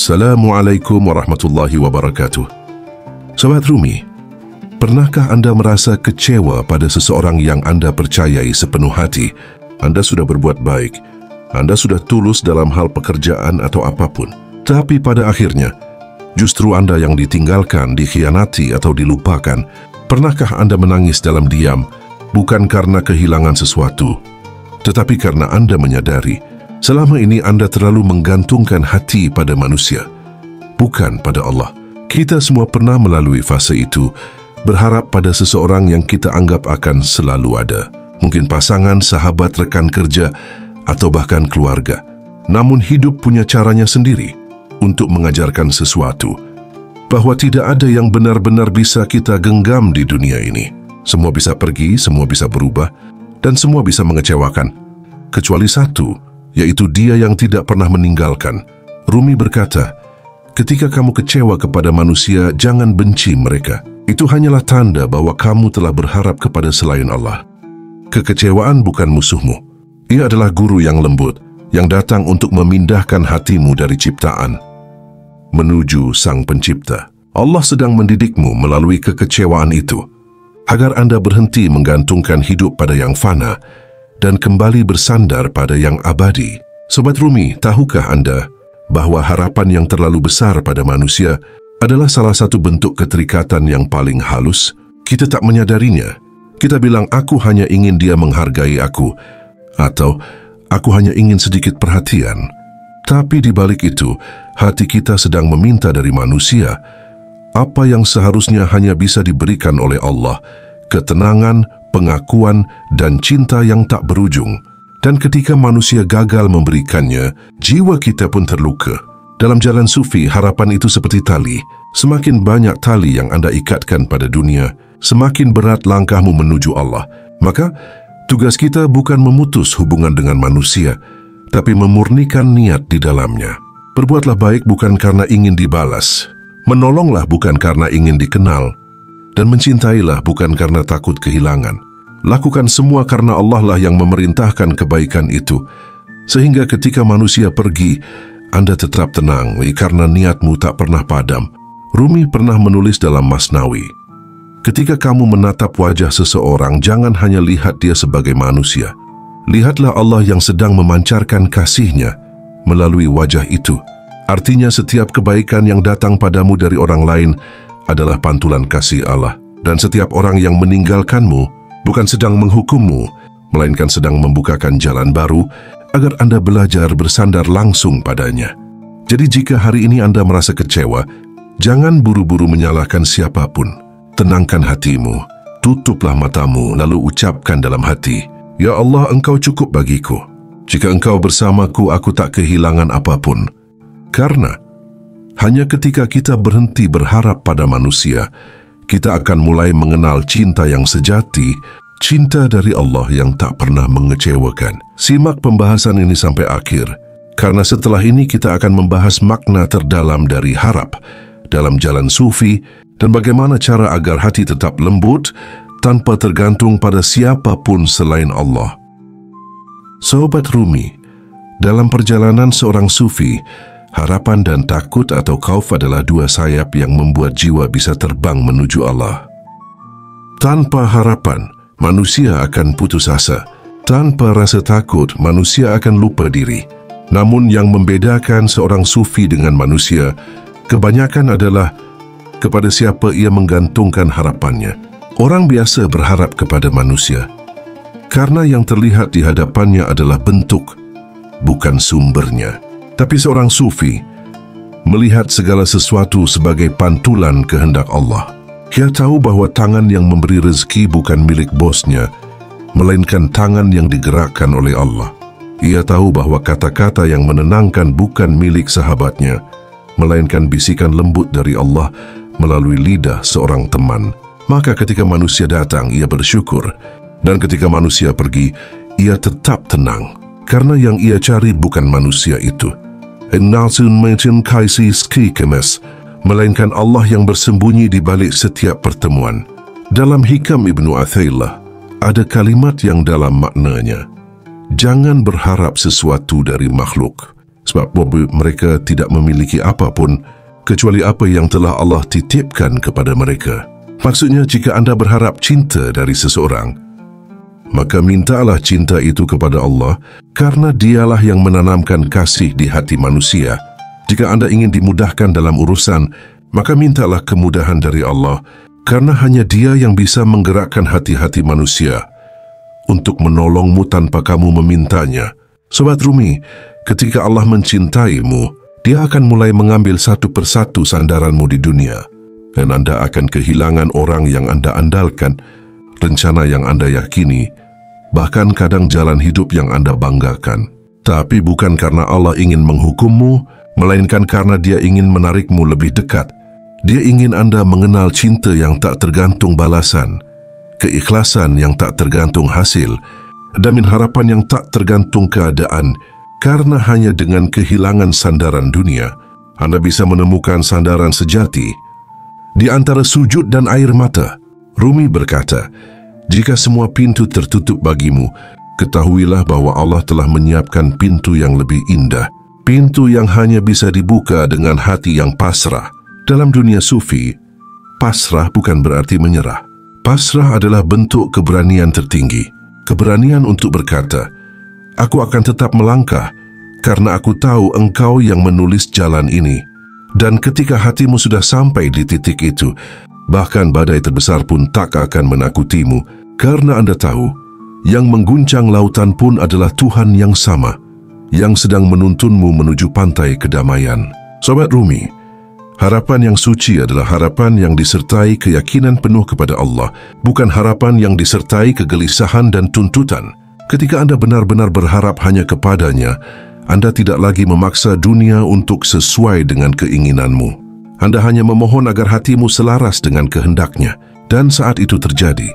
Assalamualaikum warahmatullahi wabarakatuh. Sobat Rumi, pernahkah Anda merasa kecewa pada seseorang yang Anda percayai sepenuh hati? Anda sudah berbuat baik, Anda sudah tulus dalam hal pekerjaan atau apapun. Tapi pada akhirnya, justru Anda yang ditinggalkan, dikhianati atau dilupakan. Pernahkah Anda menangis dalam diam, bukan karena kehilangan sesuatu, tetapi karena Anda menyadari selama ini Anda terlalu menggantungkan hati pada manusia, bukan pada Allah. Kita semua pernah melalui fase itu, berharap pada seseorang yang kita anggap akan selalu ada. Mungkin pasangan, sahabat, rekan kerja, atau bahkan keluarga. Namun hidup punya caranya sendiri untuk mengajarkan sesuatu, bahwa tidak ada yang benar-benar bisa kita genggam di dunia ini. Semua bisa pergi, semua bisa berubah, dan semua bisa mengecewakan. Kecuali satu, yaitu Dia yang tidak pernah meninggalkan. Rumi berkata, ketika kamu kecewa kepada manusia, jangan benci mereka. Itu hanyalah tanda bahwa kamu telah berharap kepada selain Allah. Kekecewaan bukan musuhmu. Ia adalah guru yang lembut, yang datang untuk memindahkan hatimu dari ciptaan menuju Sang Pencipta. Allah sedang mendidikmu melalui kekecewaan itu, agar Anda berhenti menggantungkan hidup pada yang fana dan kembali bersandar pada yang abadi. Sobat Rumi, tahukah Anda bahwa harapan yang terlalu besar pada manusia adalah salah satu bentuk keterikatan yang paling halus? Kita tak menyadarinya. Kita bilang, aku hanya ingin dia menghargai aku, atau aku hanya ingin sedikit perhatian. Tapi di balik itu, hati kita sedang meminta dari manusia apa yang seharusnya hanya bisa diberikan oleh Allah: ketenangan, pengakuan, dan cinta yang tak berujung. Dan ketika manusia gagal memberikannya, jiwa kita pun terluka. Dalam jalan sufi, harapan itu seperti tali. Semakin banyak tali yang Anda ikatkan pada dunia, semakin berat langkahmu menuju Allah. Maka, tugas kita bukan memutus hubungan dengan manusia, tapi memurnikan niat di dalamnya. Berbuatlah baik bukan karena ingin dibalas, menolonglah bukan karena ingin dikenal, dan mencintailah bukan karena takut kehilangan. Lakukan semua karena Allah lah yang memerintahkan kebaikan itu, sehingga ketika manusia pergi, Anda tetap tenang karena niatmu tak pernah padam. Rumi pernah menulis dalam Masnawi, ketika kamu menatap wajah seseorang, jangan hanya lihat dia sebagai manusia. Lihatlah Allah yang sedang memancarkan kasih-Nya melalui wajah itu. Artinya setiap kebaikan yang datang padamu dari orang lain adalah pantulan kasih Allah. Dan setiap orang yang meninggalkanmu bukan sedang menghukummu, melainkan sedang membukakan jalan baru agar Anda belajar bersandar langsung padanya. Jadi jika hari ini Anda merasa kecewa, jangan buru-buru menyalahkan siapapun. Tenangkan hatimu, tutuplah matamu, lalu ucapkan dalam hati, Ya Allah, Engkau cukup bagiku. Jika Engkau bersamaku, aku tak kehilangan apapun. Karena hanya ketika kita berhenti berharap pada manusia, kita akan mulai mengenal cinta yang sejati, cinta dari Allah yang tak pernah mengecewakan. Simak pembahasan ini sampai akhir, karena setelah ini kita akan membahas makna terdalam dari harap dalam jalan sufi dan bagaimana cara agar hati tetap lembut tanpa tergantung pada siapapun selain Allah. Sobat Rumi, dalam perjalanan seorang sufi, harapan dan takut atau khauf adalah dua sayap yang membuat jiwa bisa terbang menuju Allah. Tanpa harapan, manusia akan putus asa. Tanpa rasa takut, manusia akan lupa diri. Namun yang membedakan seorang sufi dengan manusia, kebanyakan adalah kepada siapa ia menggantungkan harapannya. Orang biasa berharap kepada manusia, karena yang terlihat di hadapannya adalah bentuk, bukan sumbernya. Tapi seorang sufi melihat segala sesuatu sebagai pantulan kehendak Allah. Ia tahu bahwa tangan yang memberi rezeki bukan milik bosnya, melainkan tangan yang digerakkan oleh Allah. Ia tahu bahwa kata-kata yang menenangkan bukan milik sahabatnya, melainkan bisikan lembut dari Allah melalui lidah seorang teman. Maka ketika manusia datang, ia bersyukur, dan ketika manusia pergi, ia tetap tenang, karena yang ia cari bukan manusia itu, melainkan Allah yang bersembunyi di balik setiap pertemuan. Dalam Hikam Ibnu Athaillah, ada kalimat yang dalam maknanya, jangan berharap sesuatu dari makhluk, sebab mereka tidak memiliki apapun kecuali apa yang telah Allah titipkan kepada mereka. Maksudnya, jika anda berharap cinta dari seseorang, maka mintalah cinta itu kepada Allah, karena dialah yang menanamkan kasih di hati manusia. Jika anda ingin dimudahkan dalam urusan, maka mintalah kemudahan dari Allah, karena hanya Dia yang bisa menggerakkan hati-hati manusia untuk menolongmu tanpa kamu memintanya. Sobat Rumi, ketika Allah mencintaimu, Dia akan mulai mengambil satu persatu sandaranmu di dunia, dan anda akan kehilangan orang yang anda andalkan, rencana yang anda yakini, bahkan kadang jalan hidup yang anda banggakan. Tapi bukan karena Allah ingin menghukummu, melainkan karena Dia ingin menarikmu lebih dekat. Dia ingin anda mengenal cinta yang tak tergantung balasan, keikhlasan yang tak tergantung hasil, dan harapan yang tak tergantung keadaan. Karena hanya dengan kehilangan sandaran dunia, anda bisa menemukan sandaran sejati di antara sujud dan air mata. Rumi berkata, jika semua pintu tertutup bagimu, ketahuilah bahwa Allah telah menyiapkan pintu yang lebih indah, pintu yang hanya bisa dibuka dengan hati yang pasrah. Dalam dunia sufi, pasrah bukan berarti menyerah. Pasrah adalah bentuk keberanian tertinggi, keberanian untuk berkata, aku akan tetap melangkah karena aku tahu Engkau yang menulis jalan ini. Dan ketika hatimu sudah sampai di titik itu, bahkan badai terbesar pun tak akan menakutimu, karena anda tahu, yang mengguncang lautan pun adalah Tuhan yang sama, yang sedang menuntunmu menuju pantai kedamaian. Sobat Rumi, harapan yang suci adalah harapan yang disertai keyakinan penuh kepada Allah, bukan harapan yang disertai kegelisahan dan tuntutan. Ketika anda benar-benar berharap hanya kepadanya, anda tidak lagi memaksa dunia untuk sesuai dengan keinginanmu. Anda hanya memohon agar hatimu selaras dengan kehendaknya. Dan saat itu terjadi,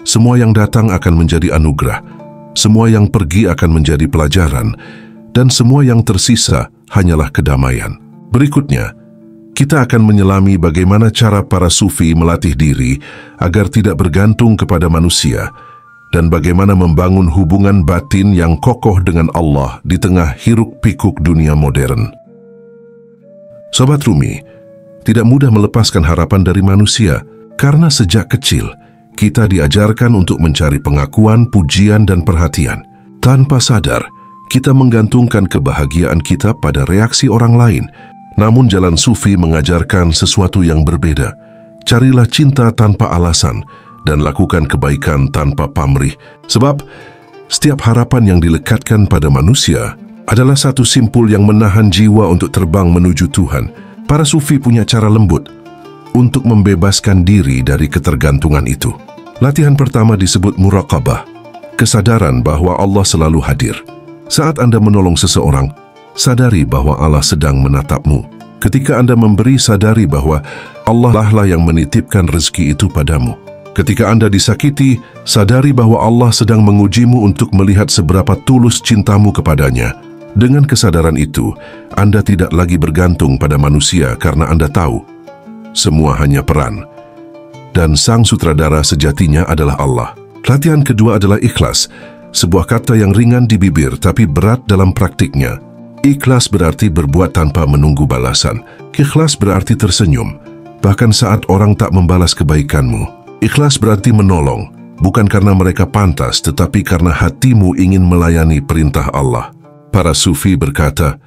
semua yang datang akan menjadi anugerah, semua yang pergi akan menjadi pelajaran, dan semua yang tersisa hanyalah kedamaian. Berikutnya, kita akan menyelami bagaimana cara para sufi melatih diri agar tidak bergantung kepada manusia, dan bagaimana membangun hubungan batin yang kokoh dengan Allah di tengah hiruk-pikuk dunia modern. Sobat Rumi, tidak mudah melepaskan harapan dari manusia, karena sejak kecil kita diajarkan untuk mencari pengakuan, pujian, dan perhatian. Tanpa sadar, kita menggantungkan kebahagiaan kita pada reaksi orang lain. Namun jalan sufi mengajarkan sesuatu yang berbeda. Carilah cinta tanpa alasan dan lakukan kebaikan tanpa pamrih. Sebab setiap harapan yang dilekatkan pada manusia adalah satu simpul yang menahan jiwa untuk terbang menuju Tuhan. Para sufi punya cara lembut untuk membebaskan diri dari ketergantungan itu. Latihan pertama disebut muraqabah, kesadaran bahwa Allah selalu hadir. Saat Anda menolong seseorang, sadari bahwa Allah sedang menatapmu. Ketika Anda memberi, sadari bahwa Allah lah yang menitipkan rezeki itu padamu. Ketika Anda disakiti, sadari bahwa Allah sedang mengujimu untuk melihat seberapa tulus cintamu kepadanya. Dengan kesadaran itu, Anda tidak lagi bergantung pada manusia karena Anda tahu semua hanya peran, dan sang sutradara sejatinya adalah Allah. Latihan kedua adalah ikhlas, sebuah kata yang ringan di bibir tapi berat dalam praktiknya. Ikhlas berarti berbuat tanpa menunggu balasan. Ikhlas berarti tersenyum, bahkan saat orang tak membalas kebaikanmu. Ikhlas berarti menolong, bukan karena mereka pantas, tetapi karena hatimu ingin melayani perintah Allah. Para sufi berkata,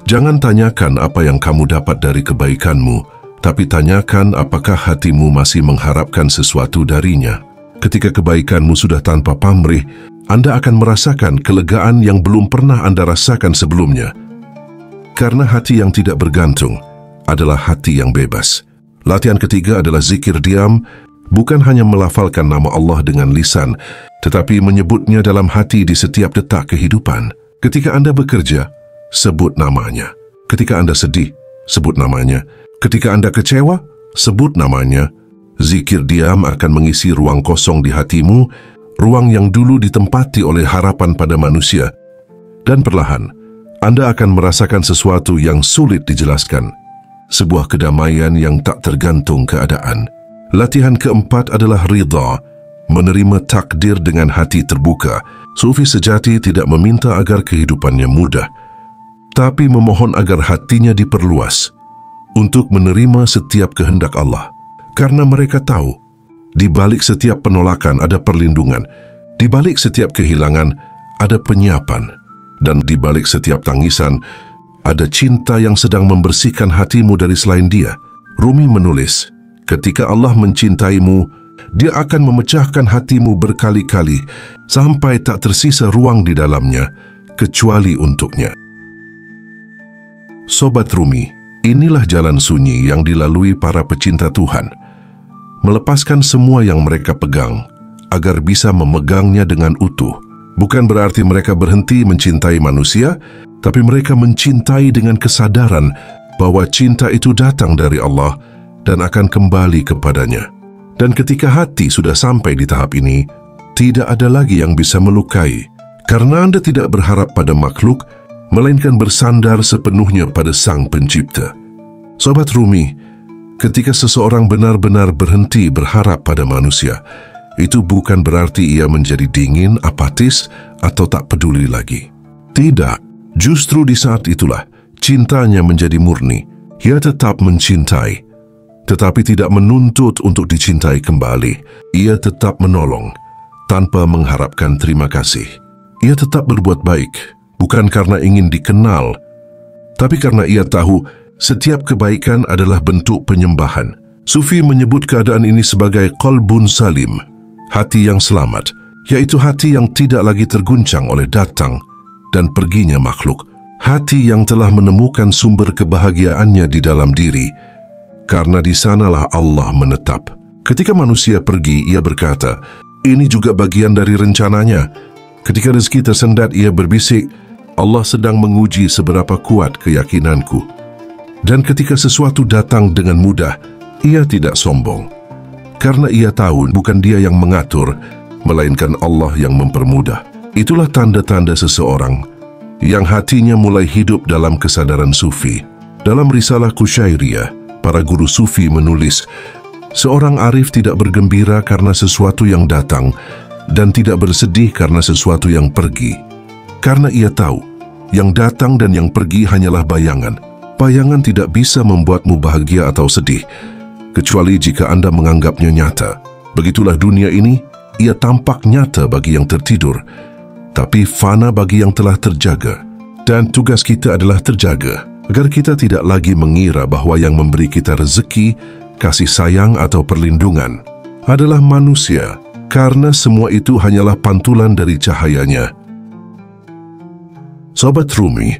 jangan tanyakan apa yang kamu dapat dari kebaikanmu, tapi tanyakan apakah hatimu masih mengharapkan sesuatu darinya. Ketika kebaikanmu sudah tanpa pamrih, Anda akan merasakan kelegaan yang belum pernah Anda rasakan sebelumnya. Karena hati yang tidak bergantung adalah hati yang bebas. Latihan ketiga adalah zikir diam, bukan hanya melafalkan nama Allah dengan lisan, tetapi menyebutnya dalam hati di setiap detak kehidupan. Ketika Anda bekerja, sebut namanya. Ketika Anda sedih, sebut namanya. Ketika Anda kecewa, sebut namanya. Zikir diam akan mengisi ruang kosong di hatimu, ruang yang dulu ditempati oleh harapan pada manusia. Dan perlahan, Anda akan merasakan sesuatu yang sulit dijelaskan. Sebuah kedamaian yang tak tergantung keadaan. Latihan keempat adalah ridha, menerima takdir dengan hati terbuka. Sufi sejati tidak meminta agar kehidupannya mudah, tapi memohon agar hatinya diperluas untuk menerima setiap kehendak Allah. Karena mereka tahu, di balik setiap penolakan ada perlindungan, di balik setiap kehilangan ada penyiapan, dan di balik setiap tangisan ada cinta yang sedang membersihkan hatimu dari selain Dia. Rumi menulis, ketika Allah mencintaimu, Dia akan memecahkan hatimu berkali-kali sampai tak tersisa ruang di dalamnya kecuali untuknya. Sobat Rumi, inilah jalan sunyi yang dilalui para pecinta Tuhan. Melepaskan semua yang mereka pegang agar bisa memegangnya dengan utuh. Bukan berarti mereka berhenti mencintai manusia, tapi mereka mencintai dengan kesadaran bahwa cinta itu datang dari Allah dan akan kembali kepadanya. Dan ketika hati sudah sampai di tahap ini, tidak ada lagi yang bisa melukai, karena Anda tidak berharap pada makhluk, melainkan bersandar sepenuhnya pada Sang Pencipta. Sobat Rumi, ketika seseorang benar-benar berhenti berharap pada manusia, itu bukan berarti ia menjadi dingin, apatis, atau tak peduli lagi. Tidak. Justru di saat itulah cintanya menjadi murni. Ia tetap mencintai, tetapi tidak menuntut untuk dicintai kembali. Ia tetap menolong tanpa mengharapkan terima kasih. Ia tetap berbuat baik, bukan karena ingin dikenal, tapi karena ia tahu setiap kebaikan adalah bentuk penyembahan. Sufi menyebut keadaan ini sebagai qalbun salim, hati yang selamat, yaitu hati yang tidak lagi terguncang oleh datang dan perginya makhluk. Hati yang telah menemukan sumber kebahagiaannya di dalam diri, karena di sanalah Allah menetap. Ketika manusia pergi, ia berkata, ini juga bagian dari rencananya. Ketika rezeki tersendat, ia berbisik, Allah sedang menguji seberapa kuat keyakinanku. Dan ketika sesuatu datang dengan mudah, ia tidak sombong, karena ia tahu bukan dia yang mengatur, melainkan Allah yang mempermudah. Itulah tanda-tanda seseorang yang hatinya mulai hidup dalam kesadaran sufi. Dalam risalah Kusyairiyah, para guru sufi menulis, seorang arif tidak bergembira karena sesuatu yang datang dan tidak bersedih karena sesuatu yang pergi. Karena ia tahu, yang datang dan yang pergi hanyalah bayangan. Bayangan tidak bisa membuatmu bahagia atau sedih, kecuali jika Anda menganggapnya nyata. Begitulah dunia ini, ia tampak nyata bagi yang tertidur, tapi fana bagi yang telah terjaga. Dan tugas kita adalah terjaga, agar kita tidak lagi mengira bahwa yang memberi kita rezeki, kasih sayang atau perlindungan adalah manusia, karena semua itu hanyalah pantulan dari cahayanya. Sobat Rumi,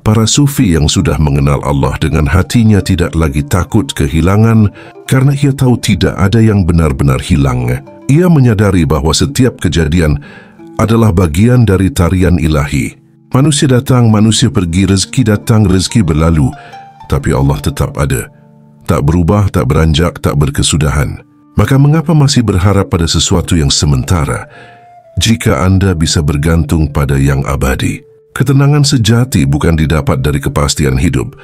para sufi yang sudah mengenal Allah dengan hatinya tidak lagi takut kehilangan, karena ia tahu tidak ada yang benar-benar hilang. Ia menyadari bahwa setiap kejadian adalah bagian dari tarian ilahi. Manusia datang, manusia pergi, rezeki datang, rezeki berlalu, tapi Allah tetap ada. Tak berubah, tak beranjak, tak berkesudahan. Maka mengapa masih berharap pada sesuatu yang sementara, jika Anda bisa bergantung pada yang abadi? Ketenangan sejati bukan didapat dari kepastian hidup,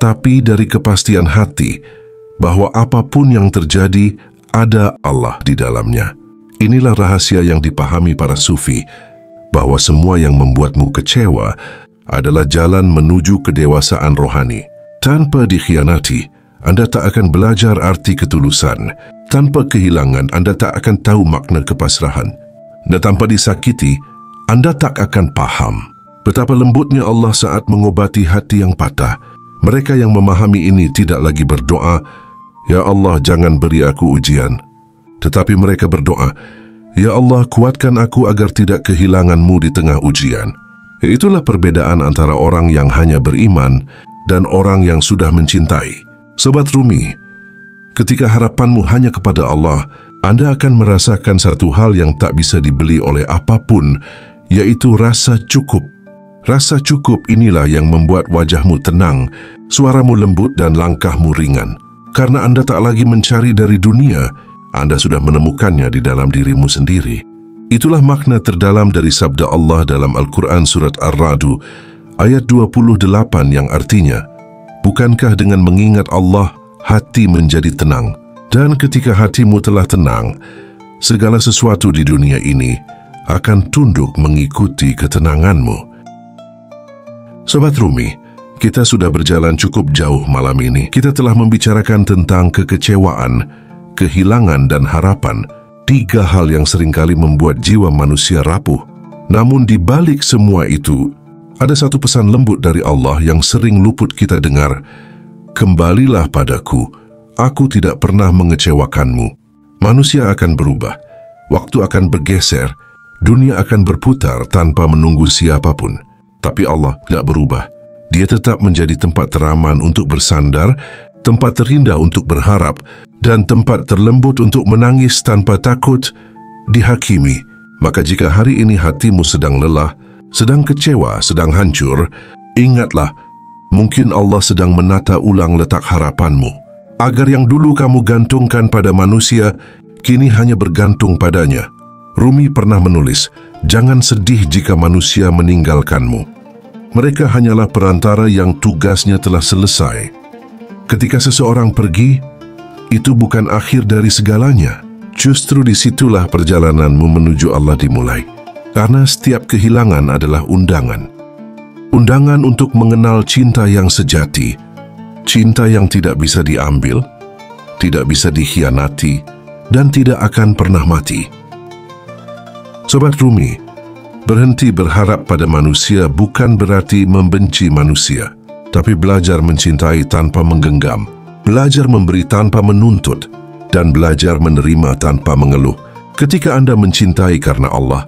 tapi dari kepastian hati, bahwa apapun yang terjadi, ada Allah di dalamnya. Inilah rahasia yang dipahami para sufi, bahwa semua yang membuatmu kecewa adalah jalan menuju kedewasaan rohani. Tanpa dikhianati, Anda tak akan belajar arti ketulusan. Tanpa kehilangan, Anda tak akan tahu makna kepasrahan. Dan tanpa disakiti, Anda tak akan paham betapa lembutnya Allah saat mengobati hati yang patah. Mereka yang memahami ini tidak lagi berdoa, "Ya Allah, jangan beri aku ujian." Tetapi mereka berdoa, "Ya Allah, kuatkan aku agar tidak kehilangan-Mu di tengah ujian." Itulah perbedaan antara orang yang hanya beriman dan orang yang sudah mencintai. Sobat Rumi, ketika harapanmu hanya kepada Allah, Anda akan merasakan satu hal yang tak bisa dibeli oleh apapun, yaitu rasa cukup. Rasa cukup inilah yang membuat wajahmu tenang, suaramu lembut dan langkahmu ringan. Karena Anda tak lagi mencari dari dunia, Anda sudah menemukannya di dalam dirimu sendiri. Itulah makna terdalam dari sabda Allah dalam Al-Quran Surat Ar-Ra'du ayat 28 yang artinya, "Bukankah dengan mengingat Allah, hati menjadi tenang? Dan ketika hatimu telah tenang, segala sesuatu di dunia ini akan tunduk mengikuti ketenanganmu." Sobat Rumi, kita sudah berjalan cukup jauh malam ini. Kita telah membicarakan tentang kekecewaan, kehilangan dan harapan. 3 hal yang seringkali membuat jiwa manusia rapuh. Namun di balik semua itu, ada satu pesan lembut dari Allah yang sering luput kita dengar. Kembalilah padaku, aku tidak pernah mengecewakanmu. Manusia akan berubah, waktu akan bergeser, dunia akan berputar tanpa menunggu siapapun. Tapi Allah tidak berubah. Dia tetap menjadi tempat teraman untuk bersandar, tempat terindah untuk berharap, dan tempat terlembut untuk menangis tanpa takut dihakimi. Maka jika hari ini hatimu sedang lelah, sedang kecewa, sedang hancur, ingatlah, mungkin Allah sedang menata ulang letak harapanmu. Agar yang dulu kamu gantungkan pada manusia, kini hanya bergantung padanya. Rumi pernah menulis, jangan sedih jika manusia meninggalkanmu. Mereka hanyalah perantara yang tugasnya telah selesai. Ketika seseorang pergi, itu bukan akhir dari segalanya. Justru disitulah perjalananmu menuju Allah dimulai. Karena setiap kehilangan adalah undangan. Undangan untuk mengenal cinta yang sejati. Cinta yang tidak bisa diambil, tidak bisa dikhianati, dan tidak akan pernah mati. Sobat Rumi, berhenti berharap pada manusia bukan berarti membenci manusia, tapi belajar mencintai tanpa menggenggam, belajar memberi tanpa menuntut, dan belajar menerima tanpa mengeluh. Ketika Anda mencintai karena Allah,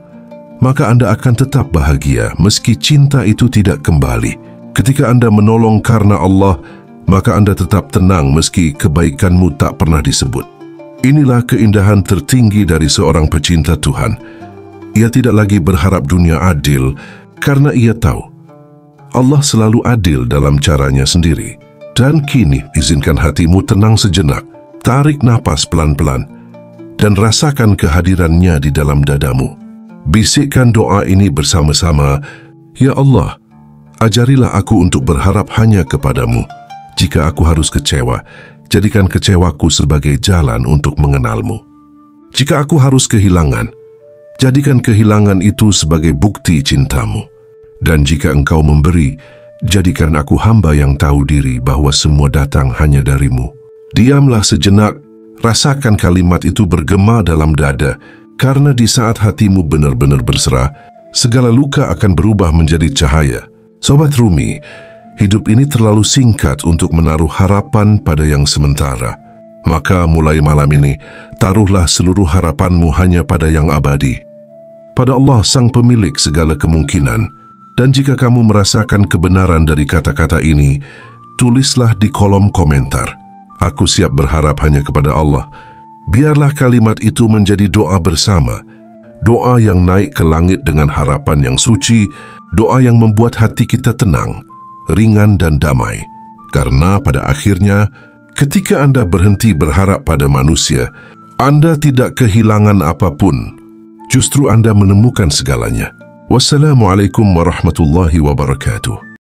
maka Anda akan tetap bahagia meski cinta itu tidak kembali. Ketika Anda menolong karena Allah, maka Anda tetap tenang meski kebaikanmu tak pernah disebut. Inilah keindahan tertinggi dari seorang pecinta Tuhan. Ia tidak lagi berharap dunia adil karena ia tahu Allah selalu adil dalam caranya sendiri. Dan kini izinkan hatimu tenang sejenak, tarik napas pelan-pelan, dan rasakan kehadirannya di dalam dadamu. Bisikkan doa ini bersama-sama, Ya Allah, ajarilah aku untuk berharap hanya kepadamu. Jika aku harus kecewa, jadikan kecewaku sebagai jalan untuk mengenalmu. Jika aku harus kehilangan, jadikan kehilangan itu sebagai bukti cintamu. Dan jika engkau memberi, jadikan aku hamba yang tahu diri bahwa semua datang hanya darimu. Diamlah sejenak, rasakan kalimat itu bergema dalam dada, karena di saat hatimu benar-benar berserah, segala luka akan berubah menjadi cahaya. Sobat Rumi, hidup ini terlalu singkat untuk menaruh harapan pada yang sementara. Maka mulai malam ini, taruhlah seluruh harapanmu hanya pada yang abadi. Pada Allah sang pemilik segala kemungkinan. Dan jika kamu merasakan kebenaran dari kata-kata ini, tulislah di kolom komentar. Aku siap berharap hanya kepada Allah. Biarlah kalimat itu menjadi doa bersama. Doa yang naik ke langit dengan harapan yang suci. Doa yang membuat hati kita tenang, ringan dan damai. Karena pada akhirnya, ketika Anda berhenti berharap pada manusia, Anda tidak kehilangan apapun. Justru Anda menemukan segalanya. Wassalamualaikum warahmatullahi wabarakatuh.